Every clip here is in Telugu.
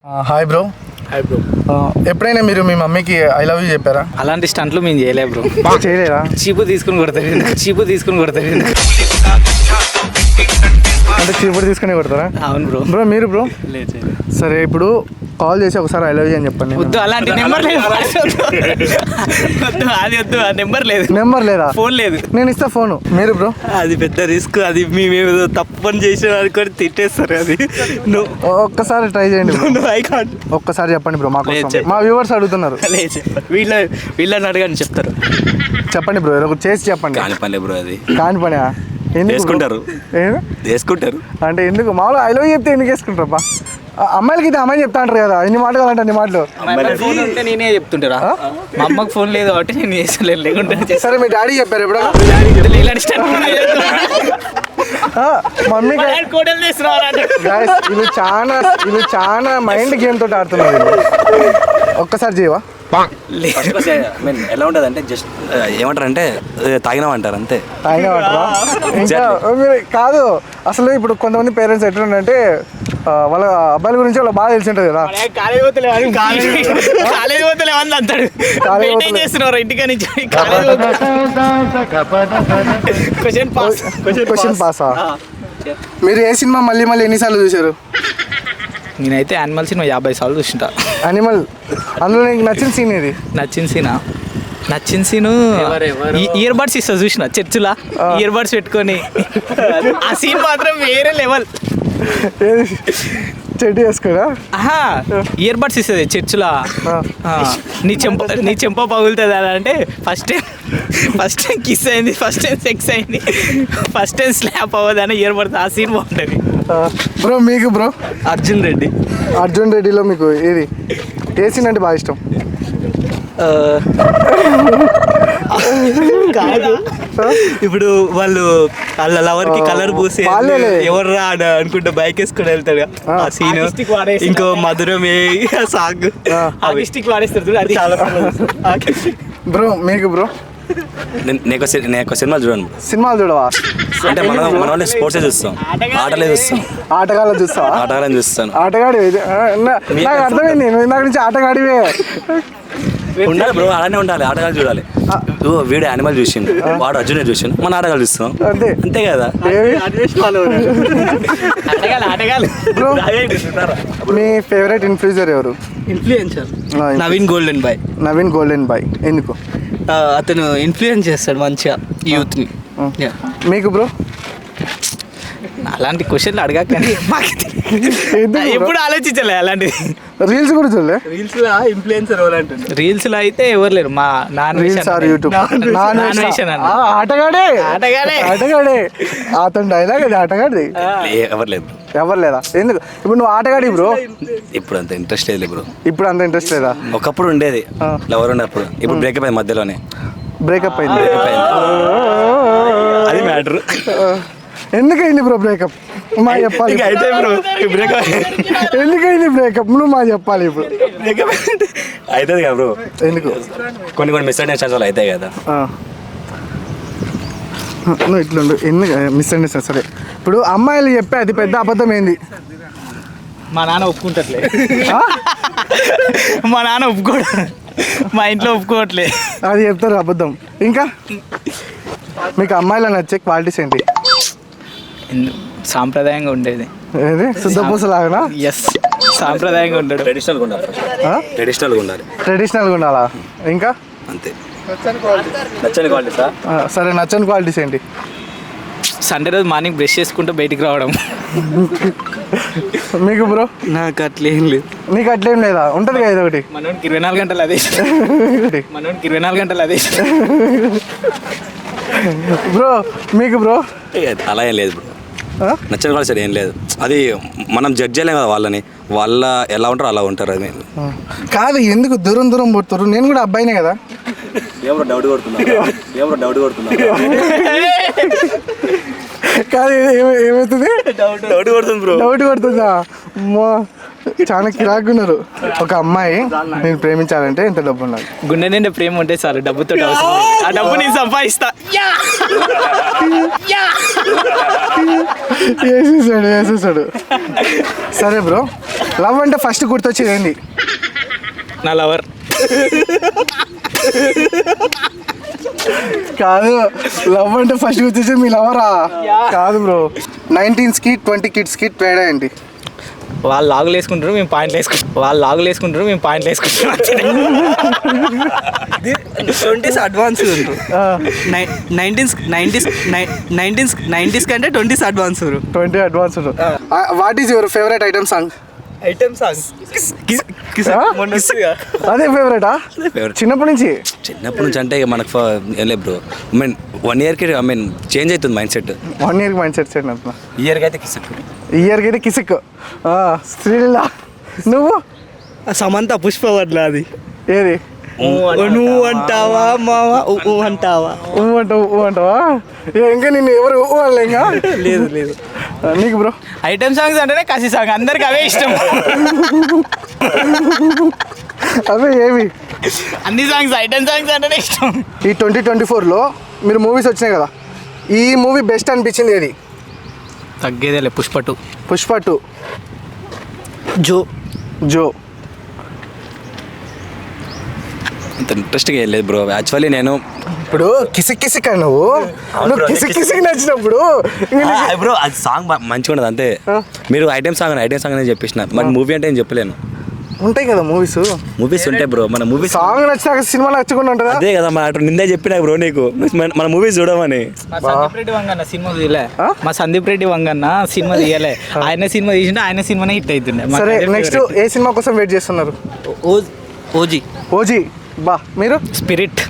Hi bro. Hi bro. ఎప్పుడైనా మీరు మీ మమ్మీకి ఐ లవ్ యూ చెప్పారా? అలాంటి స్టంట్లు మేము చేయలే బ్రో. చేయలేదా? చీపు తీసుకుని కొడతారు, చీపు తీసుకుని కొడతారు. అంటే చీపుడు తీసుకుని కొడతారా? అవును బ్రో. బ్రో మీరు బ్రో? లేదు. సరే ఇప్పుడు కాల్ చేసి ఒకసారి ఐ లవ్ యూ అని చెప్పండి. వద్దు, అలాంటి నెంబర్ లేదు. వద్దు, అది వద్దు, ఆ నెంబర్ లేదు. నెంబర్ లేదా? ఫోన్ లేదు. నేను ఇస్తా ఫోను. మీరు బ్రో? అది పెద్ద రిస్క్. అది మేమేదో తప్పు పని చేసిన అనుకొని తిట్టేస్తారు. అది ఒక్కసారి ట్రై చేయండి bro. I can't. ఒక్కసారి చెప్పండి బ్రో, మాకు లేదు, మా వ్యూవర్స్ అడుగుతున్నారు. లేదు, వీళ్ళని అడగని చెప్తారు. చెప్పండి బ్రో, ఒకటి చేసి చెప్పండి. కాని పని బ్రో, అది కాని పని వేసుకుంటారు. అంటే ఎందుకు మామూలుగా ఐ లవ్ యూ చెప్తే ఎందుకు వేసుకుంటారా? అమ్మాయిలకి ఇది అమ్మాయి చెప్తా అంటారు కదా, ఇన్ని మాటలు అంటే అన్ని మాటలు. ఫోన్ ఉంటే నేనే చెప్తుంటారా? మా అమ్మకి ఫోన్ లేదు కాబట్టి నేను చేసలేదు, లేకుంటే సరే మీ డాడీ చెప్పారు ఎప్పుడు? మమ్మీకి ఇది చాలా మైండ్ గేమ్ తోటి ఆడుతున్నారు. ఒక్కసారి చేయవా? ఎలా ఉంటుంది అంటే జస్ట్ ఏమంటారు అంటే తాగినామంటారు అంతే. తాగినామంటారా? ఇంకా మీరు కాదు, అసలు ఇప్పుడు కొంతమంది పేరెంట్స్ ఎట్లుంటే వాళ్ళ అబ్బాయిల గురించి వాళ్ళకి బాగా తెలిసి ఉంటుంది కదా. క్వశ్చన్ పాసా? మీరు ఏ సినిమా మళ్ళీ మళ్ళీ ఎన్నిసార్లు చూసారు? నేనైతే యానిమల్ సినిమా 50 సార్లు చూసింటా. యానిమల్. అందులో నీకు నచ్చిన సీన్ ఏది? నచ్చిన సీను ఇయర్ బడ్స్ ఇస్తా చూసిన చర్చిలా, ఇయర్ బడ్స్ పెట్టుకొని ఆ సీన్ మాత్రం వేరే లెవెల్. చెట్టు వేసుకోరా? ఇయర్ బడ్స్ ఇస్తుంది చర్చిలా. నీ చెంప పగులుతుంది అలా అంటే ఫస్ట్ టైం కిస్ అయింది, ఫస్ట్ టైం సెక్స్ అయింది, ఫస్ట్ టైం స్లాప్ అవ్వదు అని ఇయర్ బడ్స్. ఆ సీన్ బాగుంటుంది బ్రో. మీకు బ్రో? అర్జున్ రెడ్డిలో మీకు ఏది ఏ సీన్ అంటే బాగా ఇష్టం? కాదు, ఇప్పుడు వాళ్ళ లవర్ కి కలర్ పూసి ఎవరు రా అనుకుంటే బైక్ వేసుకొని వెళ్తాడు ఆ సీన్. ఇంకో మధురమే సాంగ్ వాడేస్తారు. అది చాలా బ్రో. మీకు బ్రో? నేను సినిమాలు చూడండి. సినిమాలు చూడవా? అంటే మనం స్పోర్ట్స్ చూస్తాం, ఆటలే చూస్తాం. ఆటగాళ్ళ చూస్తావా? ఆటగాళ్ళని చూస్తాను. ఆటగాడి నాకు అర్థమైంది, నువ్వు ఇందాక నుంచి ఆటగాడివే ఉండాలి బ్రో, అలానే ఉండాలి. ఆటగాళ్ళు చూడాలి. వీడు యానిమల్ చూసిండు, వాడు అర్జునే చూసిండు, మన ఆటగాళ్ళు చూస్తాం అంతే కదా. బ్రో మీ ఫేవరెట్ ఇన్ఫ్లుయెన్సర్ ఎవరు? Naveen golden bye. ఎందుకు? అతను ఇన్ఫ్లుయెన్స్ చేస్తాడు మంచిగా యూత్ని. మీకు బ్రో? అలాంటి క్వశ్చన్లు అడగకండి, ఎప్పుడు ఆలోచించలే అలాంటి. రీల్స్ కూడా చూడలే? రీల్స్ లో అయితే ఎవరు లేరు. మా యూట్యూబ్ ఆటగాడే అతని డైలాగ్ అది. ఆటగాడి ఎవరు లేదా? ఎందుకు? ఇప్పుడు నువ్వు ఆటగాడి బ్రో. ఇప్పుడు అంత ఇంట్రెస్ట్ లేదు బ్రో. ఇప్పుడు అంత ఇంట్రెస్ట్ లేదా? ఒకప్పుడు ఉండేది, ఎవరు ఉన్నప్పుడు. ఇప్పుడు బ్రేకప్ అయింది, మధ్యలోనే బ్రేకప్ అయింది. అది మ్యాటర్. ఎందుకైంది bro breakup? మా చెప్పాలి. ఎందుకైంది బ్రేకప్? నువ్వు మా చెప్పాలి. ఇప్పుడు అవుతుంది కదా బ్రో. ఎందుకు? కొన్ని మిస్అండర్స్టాండింగ్స్ వాళ్ళు అవుతాయి కదా. నువ్వు ఇట్లుండు. ఎందుకు మిస్అండర్స్టాండింగ్? సరే, ఇప్పుడు అమ్మాయిలు చెప్పే అది పెద్ద అబద్ధం ఏంది? మా నాన్న ఒప్పుకుంటట్లే. మా నాన్న ఒప్పుకోడు, మా ఇంట్లో ఒప్పుకోవట్లే. అది చెప్తారు అబద్ధం. ఇంకా మీకు అమ్మాయిలు నచ్చే క్వాలిటీస్ ఏంటి? సాంప్రదాయంగా ఉండేది. ఏది? శుద్ధపూసలాగా? ఎస్, సాంప్రదాయంగా ఉండడు. ట్రెడిషనల్గా ఉండాలా? ఇంకా అంతే. నచ్చని క్వాలిటీసా? సరే, నచ్చని క్వాలిటీస్ ఏంటి? సండే రోజు మార్నింగ్ బ్రష్ చేసుకుంటూ బయటికి రావడం. మీకు బ్రో? నాకు అట్లేం లేదు. నీకు అట్లేం లేదా? ఉంటుంది కదా ఇది ఒకటి. మనోడికి 24 గంటలు అదే. బ్రో మీకు బ్రో? అలా ఏం లేదు బ్రో. నచ్చని క్వాలిటీ సరే ఏం లేదు. అది మనం జడ్జ్ చేయలేం కదా వాళ్ళని. వాళ్ళ ఎలా ఉంటారో అలా ఉంటారు. అది కాదు, ఎందుకు దూరం పోతారు? నేను కూడా అబ్బాయినే కదా. ఎవరో డౌట్ కొడుతున్నా. కాదు, ఏమవుతుంది? డౌట్ కొడుతుంది బ్రో. డౌట్ కొడుతుందా? చాలా కిరాకున్నారు. ఒక అమ్మాయి నేను ప్రేమించాలంటే ఎంత డబ్బు ఉండాలి? గుండె నిండా ప్రేమ ఉంటే చాలు, డబ్బుతో అవసరం లేదు. ఆ డబ్బు నేను సంపాదిస్తా. వేసేసాడు. సరే బ్రో, లవ్ అంటే ఫస్ట్ గుర్తొచ్చేది ఏంటి? నా లవర్. కాదు, లవ్ అంటే ఫస్ట్ గుర్తొచ్చేది మీ లవరా? కాదు బ్రో, 19కి 20 కిడ్స్కి తేడా ఏంటి? వాళ్ళు లాగులు వేసుకుంటారు, మేము పాయింట్లు వేసుకుంటాం. 20s అడ్వాన్స్ ఉంటారు. 90s కంటే 20s advance. 20 advance. What is your favourite item song? Item songs అదే ఫేవరెటా? చిన్నప్పటి నుంచి అంటే ఇక మనకు ఏం లేదు బ్రో. ఐ మీన్ 1 yearకి చేంజ్ అవుతుంది మైండ్ సెట్. 1 yearకి మైండ్ సెట్ చేయండి అంటున్నా. ఇయర్కి అయితే కిసక్. ఇయర్కి అయితే కిసిక్. శ్రీలీల. నువ్వు? సమంత పుష్పవడ్ల. అది ఏది? నువ్వు అంటావా మావా అంటావా? అంటావా? ఇంకా నిన్ను ఎవరు అనలే ఇంకా? లేదు. నీకు బ్రో? ఐటమ్ సాంగ్స్ అంటేనే కసి సాంగ్, అందరికి అవే ఇష్టం. అవే ఏవి? అన్ని సాంగ్స్ ఐటమ్ సాంగ్స్ అంటేనే ఇష్టం. ఈ 2024లో మీరు మూవీస్ వచ్చినాయి కదా, ఈ మూవీ బెస్ట్ అనిపించింది ఏది? తగ్గేదేలే పుష్ప 2. పుష్ప 2. జో. అంత ఇంట్రెస్ట్గా ఏం లేదు బ్రో. యాక్చువల్లీ నేను ఇప్పుడు కిసిక్ నువ్వు కిసిక్ నచ్చినప్పుడు బ్రో అది సాంగ్ మంచిగా ఉండదు అంతే. మీరు ఐటమ్ సాంగ్ అని చెప్పేసిన, మరి మూవీ అంటే నేను చెప్పలేను. ఉంటాయి కదా మూవీస్ ఉంటాయి బ్రో. మన మూవీస్ సాంగ్ నచ్చినాక సినిమా నచ్చకుండా ఉంటుందా? అదే కదా మన నిందే చెప్పినా బ్రో నీకు, మన మూవీస్ చూడమని. సందీప్ రెడ్డి వంగన్న సినిమా తీయలే. మా సందీప్ రెడ్డి వంగన్న సినిమా తీయలే. ఆయన సినిమా తీసింటే ఆయన సినిమానే హిట్ అవుతుండే. సరే, నెక్స్ట్ ఏ సినిమా కోసం వెయిట్ చేస్తున్నారు? ఓజీ. బా, మీరు? స్పిరిట్.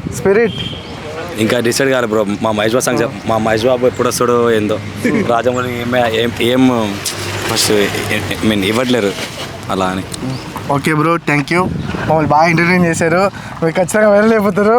ఇంకా డిసైడ్ కాదు బ్రో. మా మహేష్ బాబు ఎప్పుడు వస్తాడో ఏందో. రాజమౌళి ఏం ఫస్ట్ ఇవ్వట్లేరు అలా అని. Okay bro, thank you. మమ్మల్ని బాగా ఎంటర్టైన్ చేశారు. మీరు ఖచ్చితంగా వెళ్ళలేకపోతారు.